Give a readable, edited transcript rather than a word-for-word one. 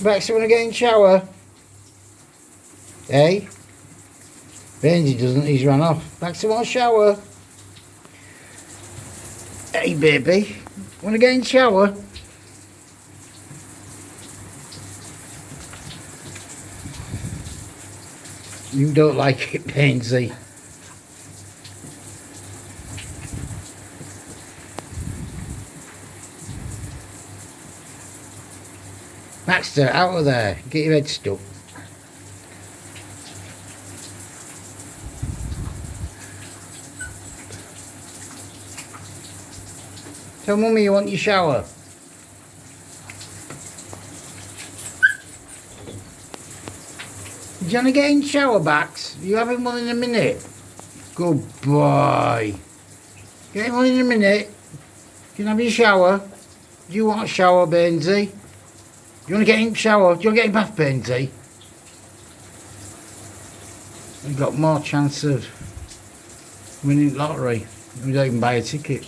Bex, you want to get in the shower? Hey? Benji doesn't, he's run off. Bex, you want a shower? Hey, baby. Want to get in the shower? You don't like it, Benji. Baxter, out of there. Get your head stuck. Tell Mummy you want your shower. Did you want to get in the shower, Bax? You having one in a minute? Good boy. Get one in a minute. You can have your shower. Do you want a shower, Benzie? Do you want to get in the shower? Do you want to get in bath, Benzie? You've got more chance of winning lottery. You don't even buy a ticket.